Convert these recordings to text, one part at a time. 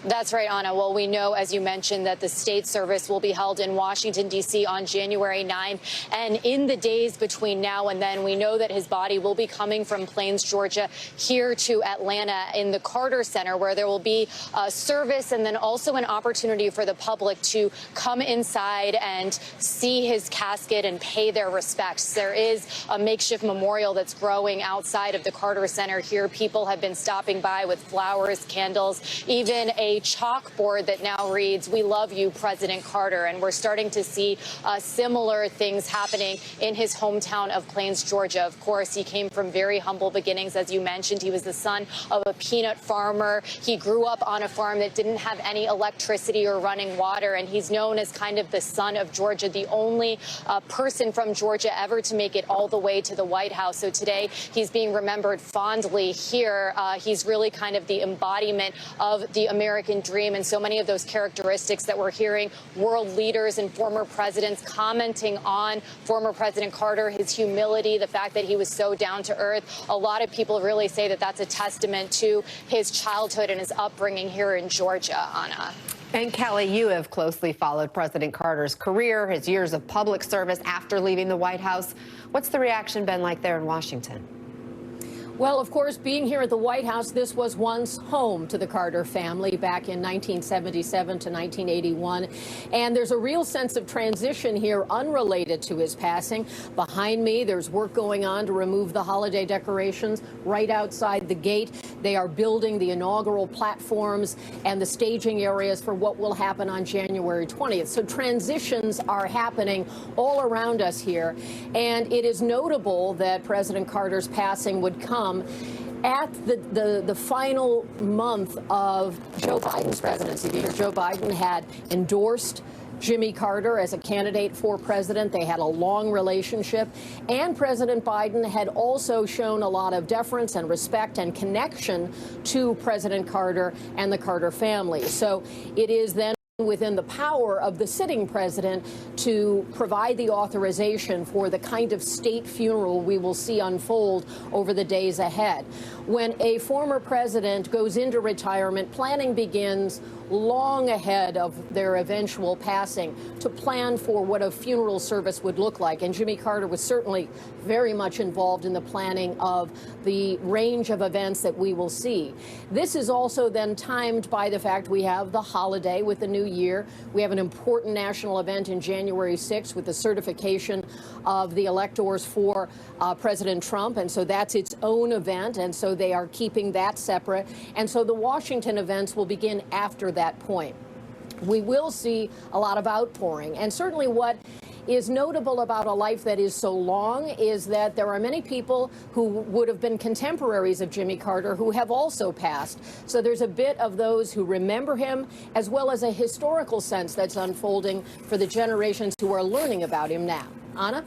That's right, Anna. Well, we know, as you mentioned, that the state service will be held in Washington, D.C. on January 9th. And in the days between now and then, we know that his body will be coming from Plains, Georgia, here to Atlanta in the Carter Center, where there will be a service and then also an opportunity for the public to come inside and see his casket and pay their respects. There is a makeshift memorial that's growing outside of the Carter Center here. People have been stopping by with flowers, candles, even a chalkboard that now reads, "We love you, President Carter." And we're starting to see similar things happening in his hometown of Plains, Georgia. Of course, he came from very humble beginnings. As you mentioned, he was the son of a peanut farmer. He grew up on a farm that didn't have any electricity or running water. And he's known as kind of the son of Georgia, the only person from Georgia ever to make it all the way to the White House. So today he's being remembered fondly here. He's really kind of the embodiment of the American dream, and so many of those characteristics that we're hearing world leaders and former presidents commenting on former President Carter, his humility, the fact that he was so down to earth. A lot of people really say that that's a testament to his childhood and his upbringing here in Georgia, Anna. And Kelly, you have closely followed President Carter's career, his years of public service after leaving the White House. What's the reaction been like there in Washington? Well, of course, being here at the White House, this was once home to the Carter family back in 1977 to 1981. And there's a real sense of transition here unrelated to his passing. Behind me, there's work going on to remove the holiday decorations right outside the gate. They are building the inaugural platforms and the staging areas for what will happen on January 20th. So transitions are happening all around us here. And it is notable that President Carter's passing would come at the final month of Joe Biden's presidency, because Joe Biden had endorsed Jimmy Carter as a candidate for president. They had a long relationship, and President Biden had also shown a lot of deference and respect and connection to President Carter and the Carter family. So it is then within the power of the sitting president to provide the authorization for the kind of state funeral we will see unfold over the days ahead. When a former president goes into retirement, planning begins long ahead of their eventual passing to plan for what a funeral service would look like. And Jimmy Carter was certainly very much involved in the planning of the range of events that we will see. This is also then timed by the fact we have the holiday with the new year. We have an important national event in January 6th with the certification of the electors for President Trump. And so that's its own event. And so they are keeping that separate. And so the Washington events will begin after that point. We will see a lot of outpouring. And certainly what is notable about a life that is so long is that there are many people who would have been contemporaries of Jimmy Carter who have also passed. So there's a bit of those who remember him, as well as a historical sense that's unfolding for the generations who are learning about him now. Anna?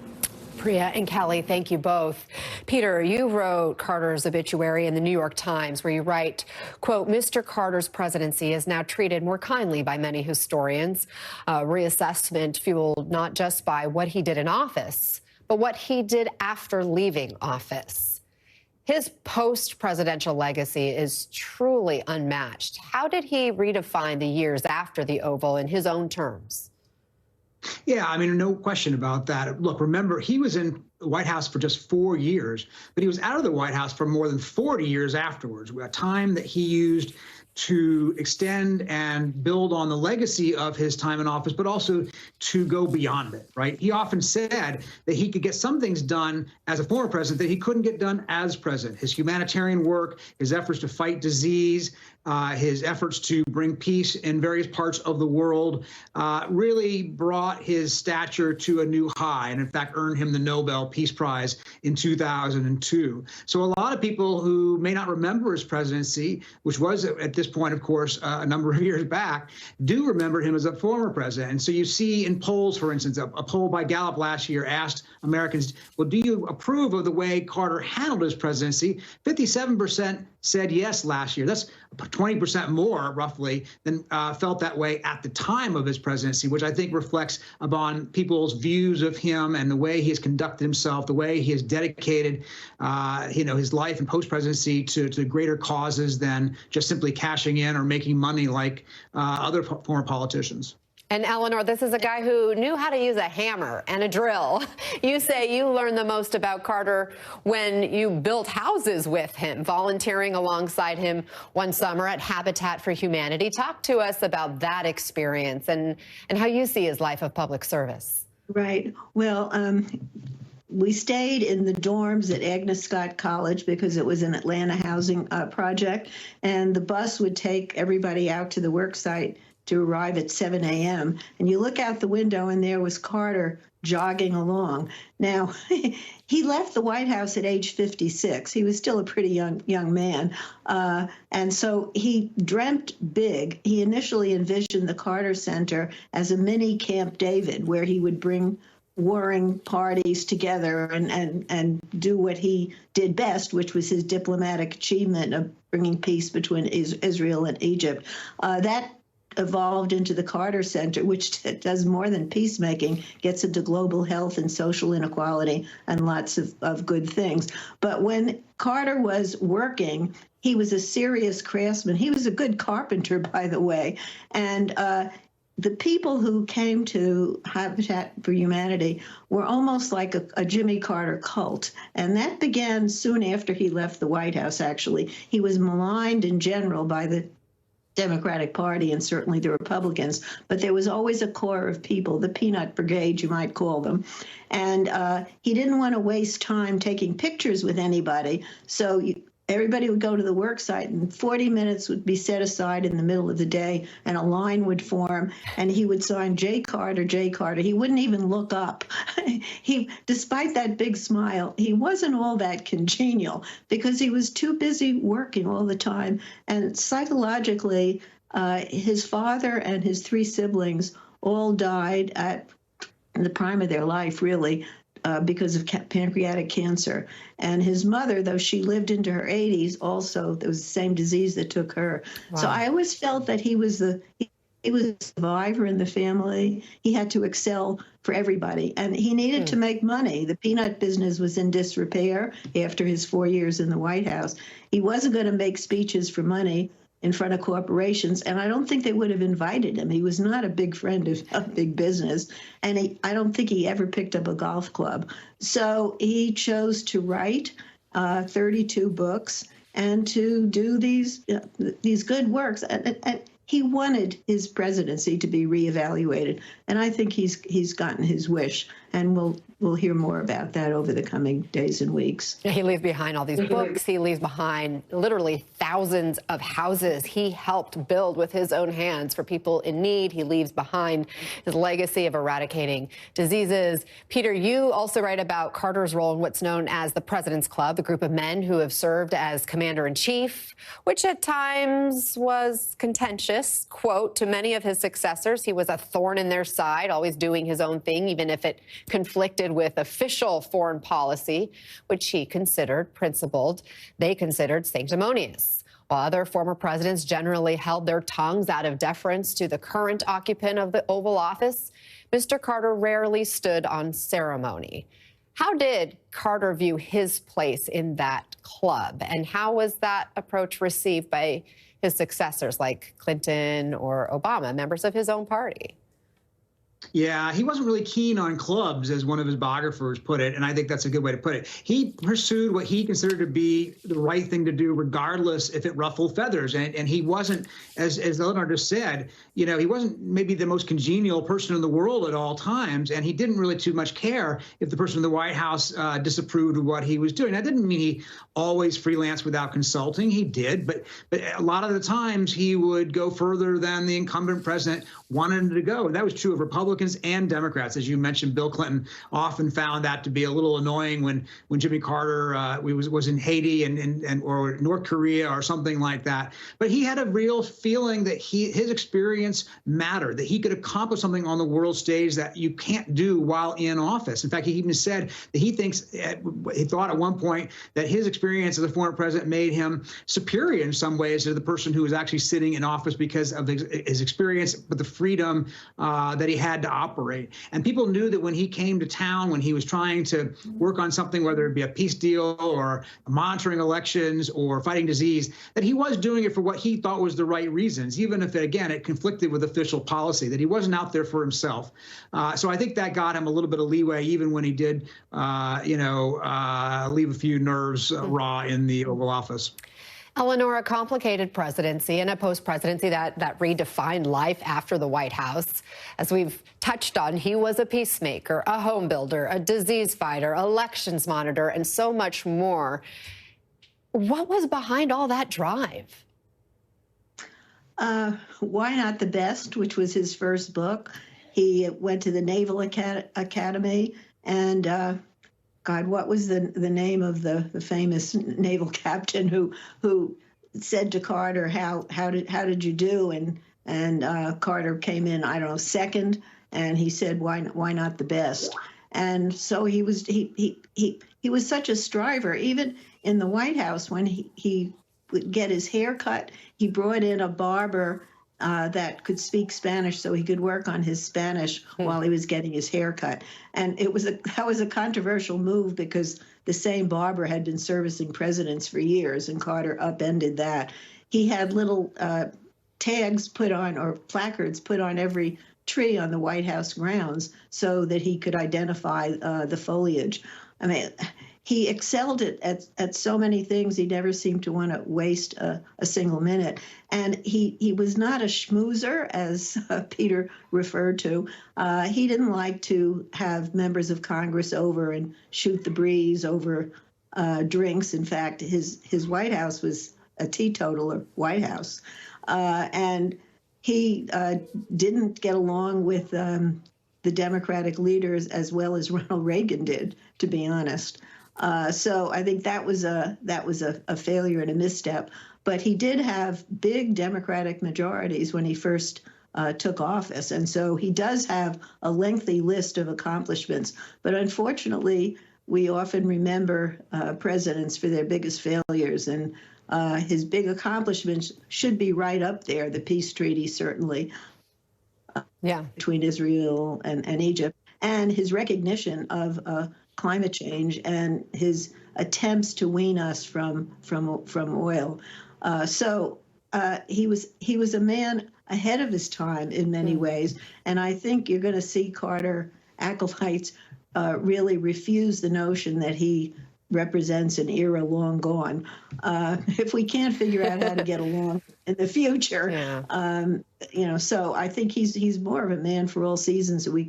Priya and Kelly, thank you both. Peter, you wrote Carter's obituary in the New York Times, where you write, quote, "Mr. Carter's presidency is now treated more kindly by many historians. Reassessment fueled not just by what he did in office, but what he did after leaving office. His post-presidential legacy is truly unmatched. How did he redefine the years after the Oval in his own terms?" Yeah, I mean, no question about that. Look, remember, he was in the White House for just 4 years, but he was out of the White House for more than 40 years afterwards, a time that he used to extend and build on the legacy of his time in office, but also to go beyond it, right? He often said that he could get some things done as a former president that he couldn't get done as president. His humanitarian work, his efforts to fight disease, his efforts to bring peace in various parts of the world really brought his stature to a new high, and in fact earned him the Nobel Peace Prize in 2002. So a lot of people who may not remember his presidency, which was at this point, of course, a number of years back, do remember him as a former president. And so you see in polls, for instance, a poll by Gallup last year asked Americans, well, do you approve of the way Carter handled his presidency? 57% said yes last year. That's 20% more, roughly, than felt that way at the time of his presidency, which I think reflects upon people's views of him and the way he has conducted himself, the way he has dedicated, his life and post-presidency to greater causes than just simply cashing in or making money like other former politicians. And Eleanor, this is a guy who knew how to use a hammer and a drill. You say you learned the most about Carter when you built houses with him, volunteering alongside him one summer at Habitat for Humanity. Talk to us about that experience and how you see his life of public service. Right. Well, we stayed in the dorms at Agnes Scott College because it was an Atlanta housing project, and the bus would take everybody out to the work site to arrive at 7 a.m. And you look out the window and there was Carter jogging along. Now, he left the White House at age 56. He was still a pretty young man. And so he dreamt big. He initially envisioned the Carter Center as a mini Camp David, where he would bring warring parties together and do what he did best, which was his diplomatic achievement of bringing peace between Israel and Egypt. That evolved into the Carter Center, which does more than peacemaking, gets into global health and social inequality and lots of good things. But when Carter was working, he was a serious craftsman. He was a good carpenter, by the way. And the people who came to Habitat for Humanity were almost like a Jimmy Carter cult. And that began soon after he left the White House, actually. He was maligned in general by the Democratic Party and certainly the Republicans, but there was always a core of people, the peanut brigade, you might call them. And he didn't want to waste time taking pictures with anybody. So everybody would go to the work site and 40 minutes would be set aside in the middle of the day and a line would form and he would sign J. Carter, J. Carter. He wouldn't even look up. Despite that big smile, he wasn't all that congenial because he was too busy working all the time. And psychologically, his father and his three siblings all died in the prime of their life, really. Because of pancreatic cancer. And his mother, though she lived into her 80s, also, there was the same disease that took her. Wow. So I always felt that he was a survivor in the family. He had to excel for everybody. And he needed to make money. The peanut business was in disrepair after his 4 years in the White House. He wasn't going to make speeches for money in front of corporations, and I don't think they would have invited him. He was not a big friend of big business, and I don't think he ever picked up a golf club. So he chose to write 32 books and to do these good works. And he wanted his presidency to be reevaluated, and I think he's gotten his wish, and we'll hear more about that over the coming days and weeks. He leaves behind all these books. He leaves behind literally thousands of houses he helped build with his own hands for people in need. He leaves behind his legacy of eradicating diseases. Peter, you also write about Carter's role in what's known as the President's Club, a group of men who have served as commander-in-chief, which at times was contentious. Quote, to many of his successors, he was a thorn in their side, always doing his own thing, even if it conflicted with official foreign policy, which he considered principled, they considered sanctimonious. While other former presidents generally held their tongues out of deference to the current occupant of the Oval Office, Mr. Carter rarely stood on ceremony. How did Carter view his place in that club, and how was that approach received by his successors like Clinton or Obama, members of his own party? Yeah, he wasn't really keen on clubs, as one of his biographers put it, and I think that's a good way to put it. He pursued what he considered to be the right thing to do, regardless if it ruffled feathers. And he wasn't, as Eleanor just said, he wasn't maybe the most congenial person in the world at all times, and he didn't really too much care if the person in the White House disapproved of what he was doing. That didn't mean he always freelanced without consulting. He did, but a lot of the times he would go further than the incumbent president wanted him to go. And that was true of Republicans and Democrats. As you mentioned, Bill Clinton often found that to be a little annoying when Jimmy Carter was in Haiti or North Korea or something like that. But he had a real feeling that his experience mattered, that he could accomplish something on the world stage that you can't do while in office. In fact, he even said that he thought at one point that his experience as a former president made him superior in some ways to the person who was actually sitting in office because of his experience, but the freedom that he had had to operate. And people knew that when he came to town, when he was trying to work on something, whether it be a peace deal or monitoring elections or fighting disease, that he was doing it for what he thought was the right reasons, even if, again, it conflicted with official policy, that he wasn't out there for himself. So I think that got him a little bit of leeway, even when he did, leave a few nerves raw in the Oval Office. Eleanor, a complicated presidency and a post-presidency that redefined life after the White House. As we've touched on, he was a peacemaker, a home builder, a disease fighter, elections monitor, and so much more. What was behind all that drive? Why Not the Best, which was his first book. He went to the Naval Academy, and God, what was the name of the famous naval captain who said to Carter, how did you do? And Carter came in, I don't know, second, and he said, why not the best? And so he was such a striver. Even in the White House, when he would get his hair cut, he brought in a barber that could speak Spanish, so he could work on his Spanish while he was getting his hair cut. And that was a controversial move because the same barber had been servicing presidents for years, and Carter upended that. He had little tags put on, or placards put on every tree on the White House grounds so that he could identify the foliage. I mean, he excelled at so many things. He never seemed to want to waste a single minute. And he was not a schmoozer, as Peter referred to. He didn't like to have members of Congress over and shoot the breeze over drinks. In fact, his White House was a teetotaler White House. And he didn't get along with the Democratic leaders as well as Ronald Reagan did, to be honest. So I think that was a failure and a misstep. But he did have big Democratic majorities when he first took office. And so he does have a lengthy list of accomplishments. But unfortunately, we often remember presidents for their biggest failures. And his big accomplishments should be right up there. The peace treaty, certainly, between Israel and Egypt, and his recognition of climate change and his attempts to wean us from oil. So he was a man ahead of his time in many ways, and I think you're going to see Carter acolytes really refuse the notion that he represents an era long gone. If we can't figure out how to get along in the future, so I think he's more of a man for all seasons. We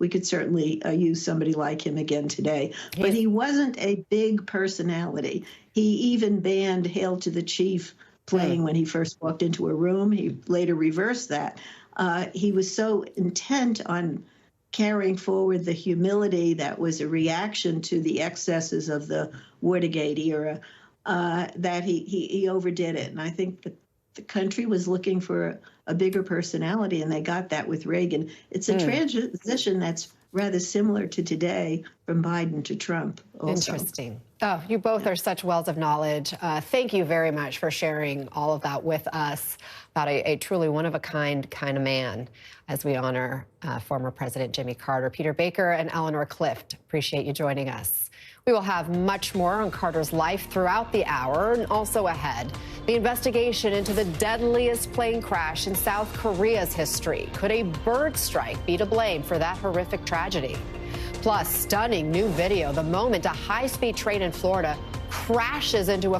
could certainly use somebody like him again today. But he wasn't a big personality. He even banned "Hail to the Chief" playing when he first walked into a room. He later reversed that. He was so intent on carrying forward the humility that was a reaction to the excesses of the Watergate era, that he overdid it. And I think the country was looking for a bigger personality, and they got that with Reagan. It's a transition that's rather similar to today, from Biden to Trump also. Interesting. Oh, you both are such wells of knowledge. Thank you very much for sharing all of that with us about a truly one-of-a-kind kind of man as we honor former President Jimmy Carter. Peter Baker and Eleanor Clift, appreciate you joining us. We will have much more on Carter's life throughout the hour, and also ahead, the investigation into the deadliest plane crash in South Korea's history. Could a bird strike be to blame for that horrific tragedy? Plus, stunning new video, the moment a high-speed train in Florida crashes into a